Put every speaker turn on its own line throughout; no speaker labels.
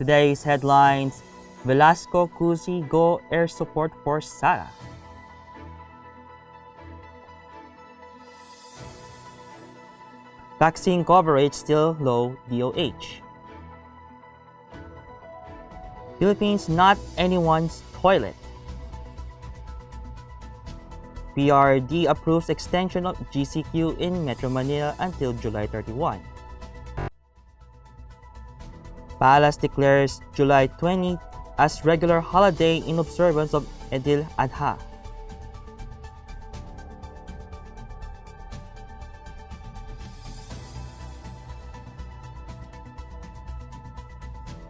Today's headlines: Velasco, Cusi go air support for Sara. Vaccine coverage still low, DOH. Philippines not anyone's toilet. PRRD approves extension of GCQ in Metro Manila until July 31. Palace declares July 20 as regular holiday in observance of Eid'l Adha.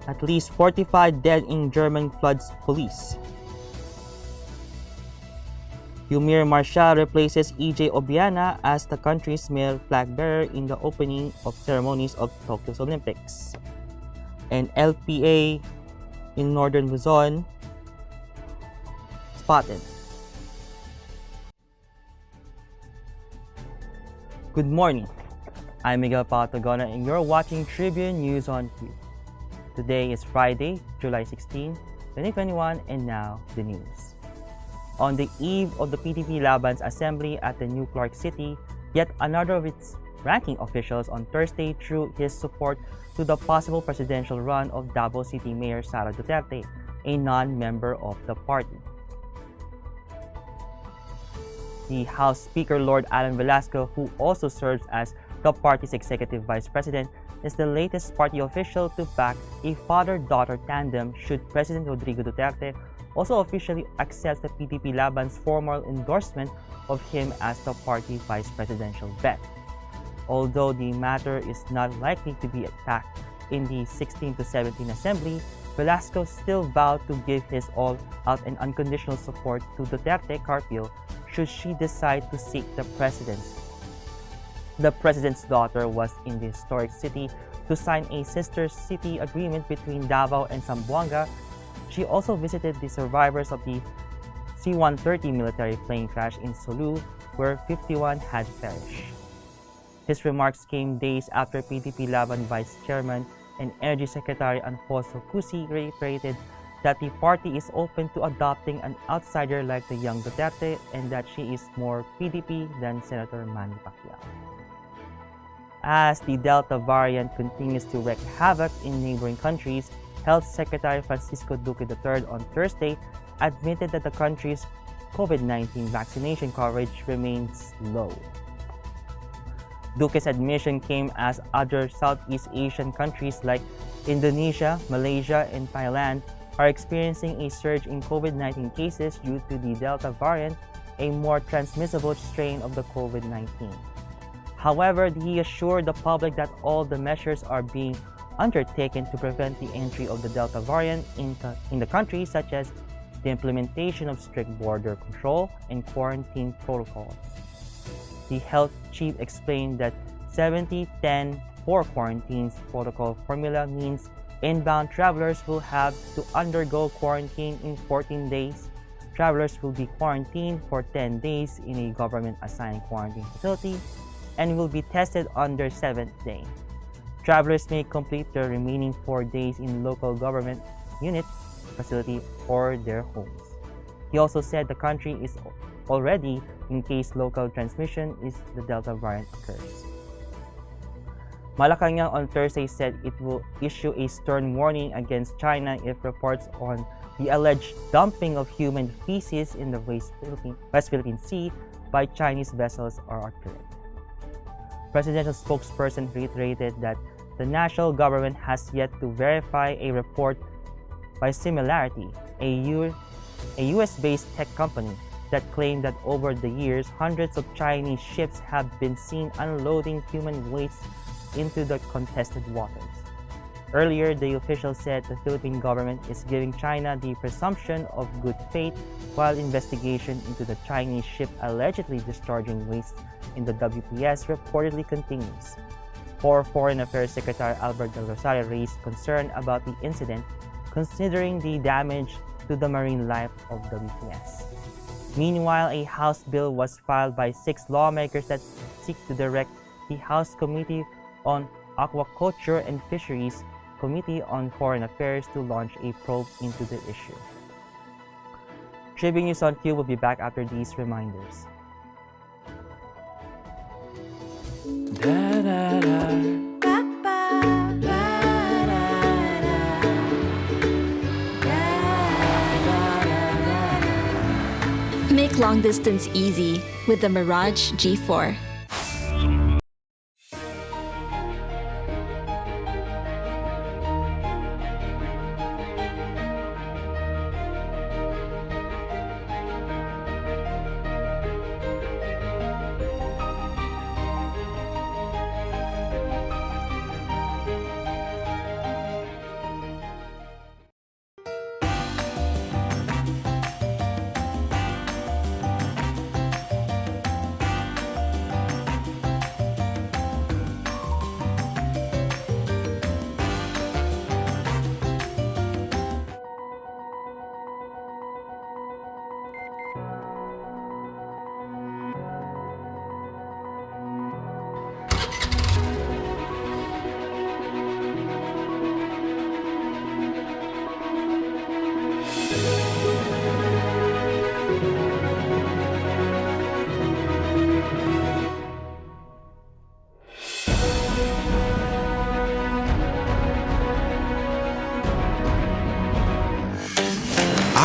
At least 45 dead in German floods, police. Eumir Marcial replaces EJ Obiena as the country's male flag bearer in the opening of ceremonies of Tokyo's Olympics. And LPA in Northern Luzon spotted. Good morning. I'm Miguel Patagona and you're watching Tribune News on Q. Today is Friday, July 16, 2021, and now the news. On the eve of the PDP Laban's assembly at the New Clark City, yet another of its ranking officials on Thursday threw his support to the possible presidential run of Davao City Mayor Sara Duterte, a non-member of the party. The House Speaker Lord Alan Velasco, who also serves as the party's executive vice president, is the latest party official to back a father-daughter tandem should President Rodrigo Duterte also officially accepts the PDP Laban's formal endorsement of him as the party vice presidential bet. Although the matter is not likely to be attacked in the 16 to 17 assembly, Velasco still vowed to give his all-out and unconditional support to Duterte Carpio should she decide to seek the presidency. The president's daughter was in the historic city to sign a sister city agreement between Davao and Zamboanga. She also visited the survivors of the C-130 military plane crash in Sulu, where 51 had perished. His remarks came days after PDP Laban Vice Chairman and Energy Secretary Alfonso Cusi reiterated that the party is open to adopting an outsider like the young Duterte and that she is more PDP than Senator Manny Pacquiao. As the Delta variant continues to wreak havoc in neighboring countries, Health Secretary Francisco Duque III on Thursday admitted that the country's COVID-19 vaccination coverage remains low. Duque's admission came as other Southeast Asian countries like Indonesia, Malaysia, and Thailand are experiencing a surge in COVID-19 cases due to the Delta variant, a more transmissible strain of the COVID-19. However, he assured the public that all the measures are being undertaken to prevent the entry of the Delta variant in the country, such as the implementation of strict border control and quarantine protocols. The health chief explained that 70-10-4 quarantine protocol formula means inbound travelers will have to undergo quarantine in 14 days. Travelers will be quarantined for 10 days in a government-assigned quarantine facility and will be tested on their 7th day. Travelers may complete their remaining 4 days in local government unit, facility, or their homes. He also said the country is already in case local transmission if the Delta variant occurs. Malacanang on Thursday said it will issue a stern warning against China if reports on the alleged dumping of human feces in the West Philippine Sea by Chinese vessels are accurate. Presidential spokesperson reiterated that the national government has yet to verify a report by Similarity, a US-based tech company, that claimed that over the years, hundreds of Chinese ships have been seen unloading human waste into the contested waters. Earlier, the official said the Philippine government is giving China the presumption of good faith while investigation into the Chinese ship allegedly discharging waste in the WPS reportedly continues. Foreign Affairs Secretary Albert Del Rosario raised concern about the incident, considering the damage to the marine life of WPS. Meanwhile, a House bill was filed by 6 lawmakers that seek to direct the House Committee on Aquaculture and Fisheries Committee on Foreign Affairs to launch a probe into the issue. Tribune News on Q will be back after these reminders.
Make long distance easy with the Mirage G4.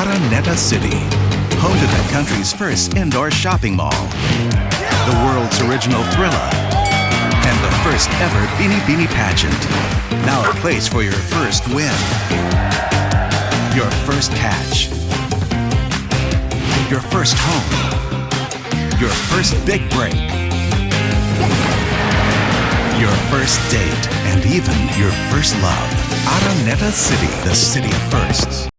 Araneta City, home to the country's first indoor shopping mall, the world's original Thrilla, and the first ever Bini Bini pageant. Now a place for your first win, your first catch, your first home, your first big break, your first date, and even your first love. Araneta City, the city of firsts.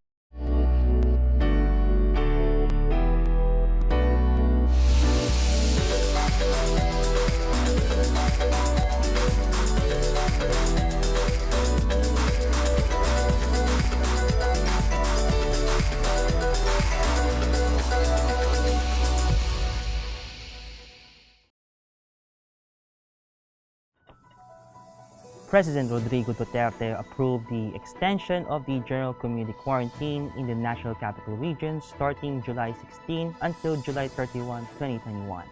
President Rodrigo Duterte approved the extension of the general community quarantine in the National Capital Region starting July 16 until July 31, 2021.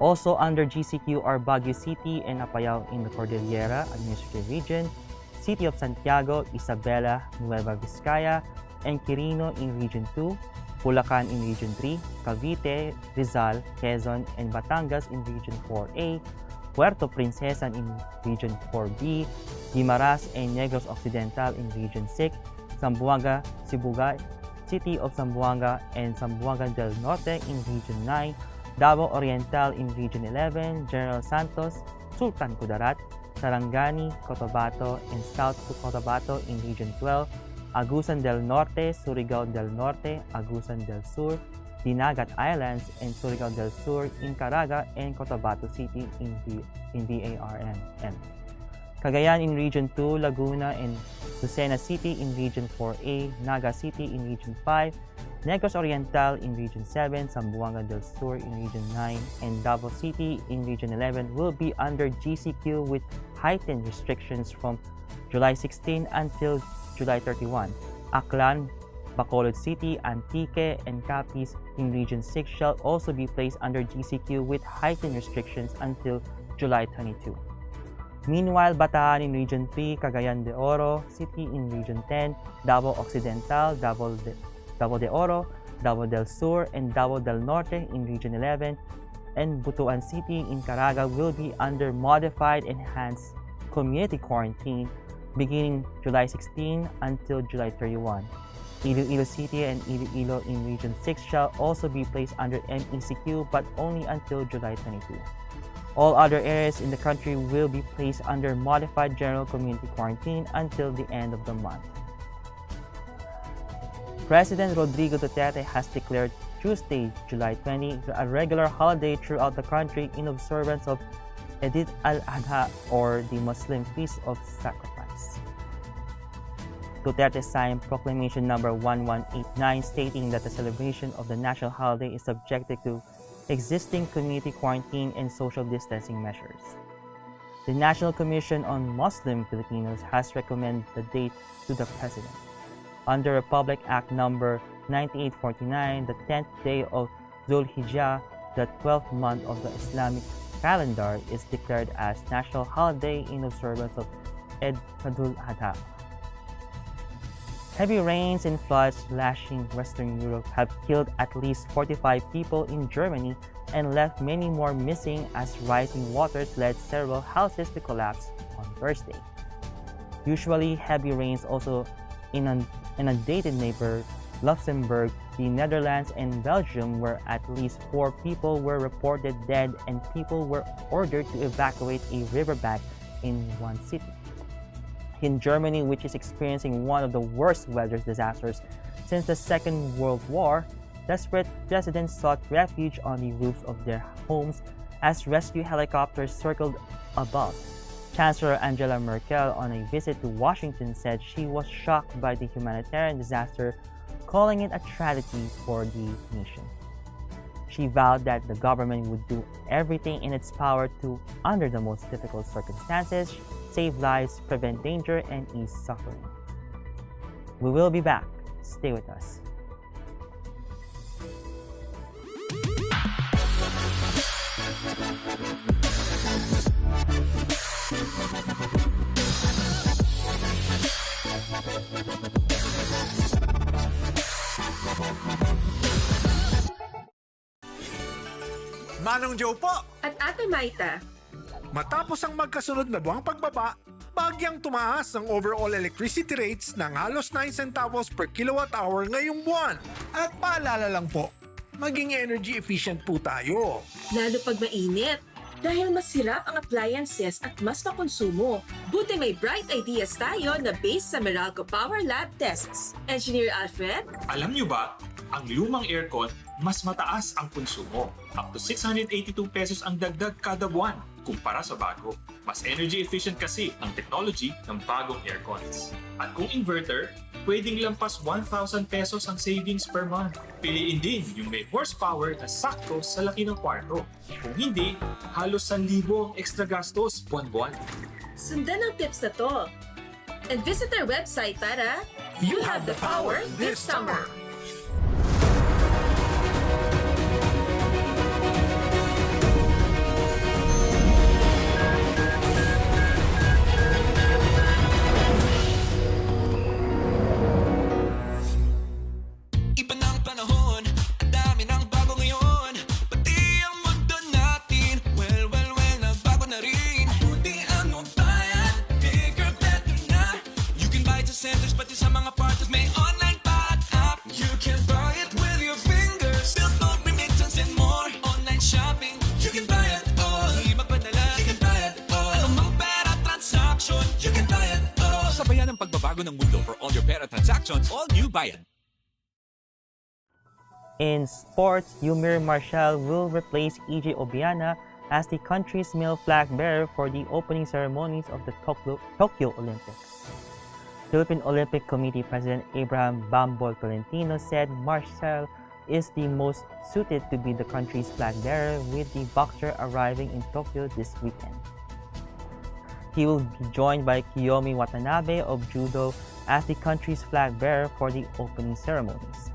Also under GCQ are Baguio City and Apayao in the Cordillera Administrative Region, City of Santiago, Isabela, Nueva Vizcaya, and Quirino in Region 2, Bulacan in Region 3, Cavite, Rizal, Quezon, and Batangas in Region 4A, Puerto Princesa in Region 4B, Guimaras and Negros Occidental in Region 6, Zamboanga, Sibugay, City of Zamboanga and Zamboanga del Norte in Region 9, Davao Oriental in Region 11, General Santos, Sultan Kudarat, Sarangani, Cotabato, and South Cotabato in Region 12, Agusan del Norte, Surigao del Norte, Agusan del Sur, Dinagat Islands, and Surigao del Sur in Caraga and Cotabato City in VARN. Cagayan in Region 2, Laguna and Lucena City in Region 4A, Naga City in Region 5, Negros Oriental in Region 7, Zamboanga del Sur in Region 9, and Davao City in Region 11 will be under GCQ with heightened restrictions from July 16 until July 31. Aklan, Bacolod City, Antique, and Capiz in Region 6 shall also be placed under GCQ with heightened restrictions until July 22. Meanwhile, Bataan in Region 3, Cagayan de Oro City in Region 10, Davao Occidental, Davao de Oro, Davao del Sur, and Davao del Norte in Region 11, and Butuan City in Caraga will be under modified enhanced community quarantine beginning July 16 until July 31. Iloilo City and Iloilo in Region 6 shall also be placed under MECQ but only until July 22. All other areas in the country will be placed under modified general community quarantine until the end of the month. President Rodrigo Duterte has declared Tuesday, July 20, a regular holiday throughout the country in observance of Eid'l Adha, or the Muslim Feast of Sacrifice. Duterte signed Proclamation Number 1189 stating that the celebration of the national holiday is subjected to existing community quarantine and social distancing measures. The National Commission on Muslim Filipinos has recommended the date to the President. Under Republic Act Number 9849, the 10th day of Zulhijjah, the 12th month of the Islamic calendar, is declared as national holiday in observance of Eid'l Adha. Heavy rains and floods lashing Western Europe have killed at least 45 people in Germany and left many more missing as rising waters led several houses to collapse on Thursday. Usually heavy rains also inundated neighbor Luxembourg, the Netherlands, and Belgium, where at least 4 people were reported dead and people were ordered to evacuate a riverbank in one city. In Germany, which is experiencing one of the worst weather disasters since the Second World War, desperate residents sought refuge on the roofs of their homes as rescue helicopters circled above. Chancellor Angela Merkel, on a visit to Washington, said she was shocked by the humanitarian disaster, calling it a tragedy for the nation. She vowed that the government would do everything in its power to, under the most difficult circumstances, save lives, prevent danger, and ease suffering. We will be back. Stay with us.
Manong Joe po!
At Ate Maita,
Matapos ang magkasunod na buwang pagbaba, bagyang tumaas ang overall electricity rates ng halos 9 centavos per kilowatt hour ngayong buwan. At paalala lang po, maging energy efficient po tayo.
lalo pag mainit. Dahil mas hirap ang appliances at mas makonsumo. Buti may bright ideas tayo na based sa Meralco Power Lab tests. Engineer Alfred?
Alam nyo ba, ang lumang aircon, mas mataas ang konsumo. Up to 682 pesos ang dagdag kada buwan kumpara sa bago. Mas energy efficient kasi ang technology ng bagong aircons. At kung inverter, pwedeng lampas 1,000 pesos ang savings per month. Piliin din yung may horsepower na sakto sa laki ng kwarto. Kung hindi, halos 1,000 ang extra gastos buwan-buwan.
Sundan ang tips na to. And visit our website para You have the power this summer.
Iba ng panahon, dami ng bago ngayon. Pati ang mundo natin, well, nagbago na rin. Buti ano bayan, bigger, better na. You can buy it sa centers, pati sa mga parties may online pa at app. You can buy it with your fingers, still don't remittance and more. Online shopping, you can buy it all. Di magpadala, you can buy it all. Anumang pera transaction, you can buy it all.
Sabayan ang pagbabago ng mundo for all your pera transactions, all new Bayan.
In sports, Eumir Marcial will replace EJ Obiena as the country's male flag bearer for the opening ceremonies of the Tokyo Olympics. Philippine Olympic Committee President Abraham Bambol Tolentino said Marcial is the most suited to be the country's flag bearer, with the boxer arriving in Tokyo this weekend. He will be joined by Kiyomi Watanabe of Judo as the country's flag bearer for the opening ceremonies.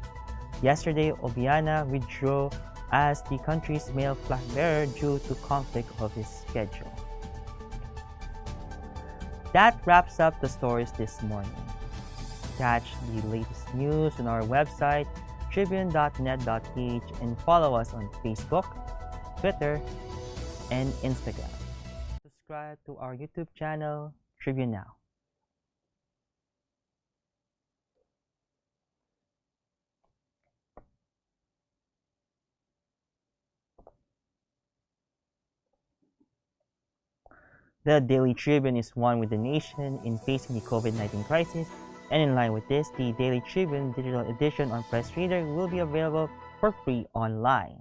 Yesterday, Obiena withdrew as the country's male flag bearer due to conflict of his schedule. That wraps up the stories this morning. Catch the latest news on our website, tribune.net.ph, and follow us on Facebook, Twitter, and Instagram. Subscribe to our YouTube channel, Tribune Now. The Daily Tribune is one with the nation in facing the COVID-19 crisis, and in line with this, the Daily Tribune digital edition on Press Reader will be available for free online.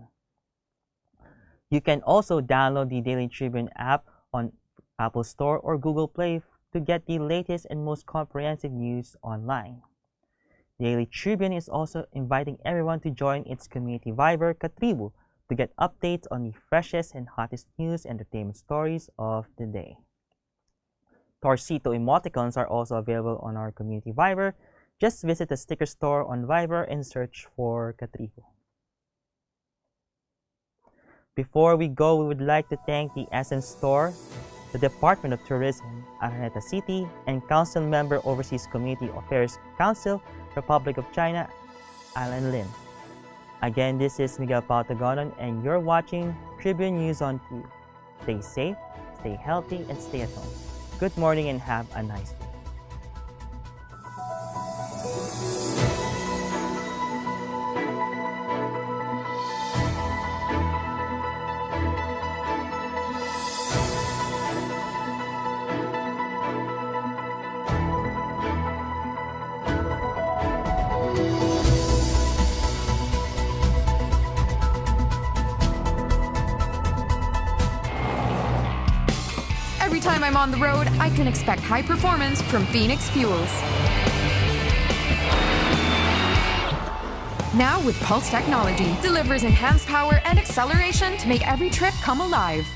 You can also download the Daily Tribune app on Apple Store or Google Play to get the latest and most comprehensive news online. Daily Tribune is also inviting everyone to join its community Viber, Katribu, to get updates on the freshest and hottest news and entertainment stories of the day. Torcito emoticons are also available on our community Viber. Just visit the sticker store on Viber and search for Katriho. Before we go, we would like to thank the SM Store, the Department of Tourism, Araneta City, and Council Member Overseas Community Affairs Council, Republic of China, Alan Lim. Again, this is Miguel Pautagonon, and you're watching Tribune News on Q. Stay safe, stay healthy, and stay at home. Good morning and have a nice day.
Every time I'm on the road, I can expect high performance from Phoenix Fuels. Now with Pulse technology, delivers enhanced power and acceleration to make every trip come alive.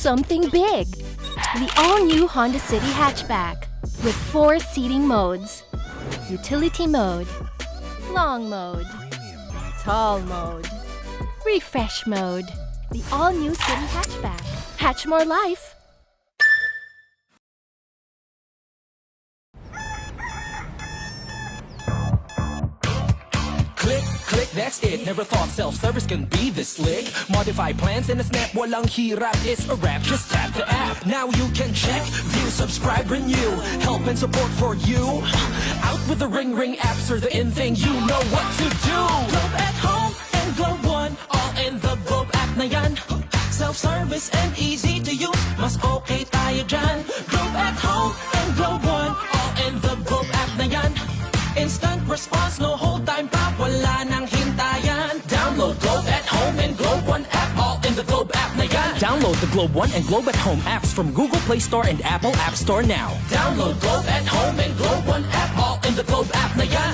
Something big. The all-new Honda City hatchback with 4 seating modes. Utility mode, long mode, tall mode, refresh mode. The all-new City hatchback. Hatch more life.
Click, click, that's it. Never thought self-service can be this slick. Modify plans in a snap, walang hirap, it's a wrap. Just tap the app. Now you can check, view, subscribe, renew. Help and support for you. Out with the Ring Ring apps or the in thing, you know what to do. Globe at home and Globe One, all in the Globe app na yan. Self-service and easy to use, mas okay tayo dyan. Globe at home and Globe One, all in the Globe app na yan. Instant response, no hold time pa, wala nang hintayan. Download Globe at Home and Globe One app, all in the Globe app na yan.
Download the Globe One and Globe at Home apps from Google Play Store and Apple App Store now.
Download Globe at Home and Globe One app, all in the Globe app na yan.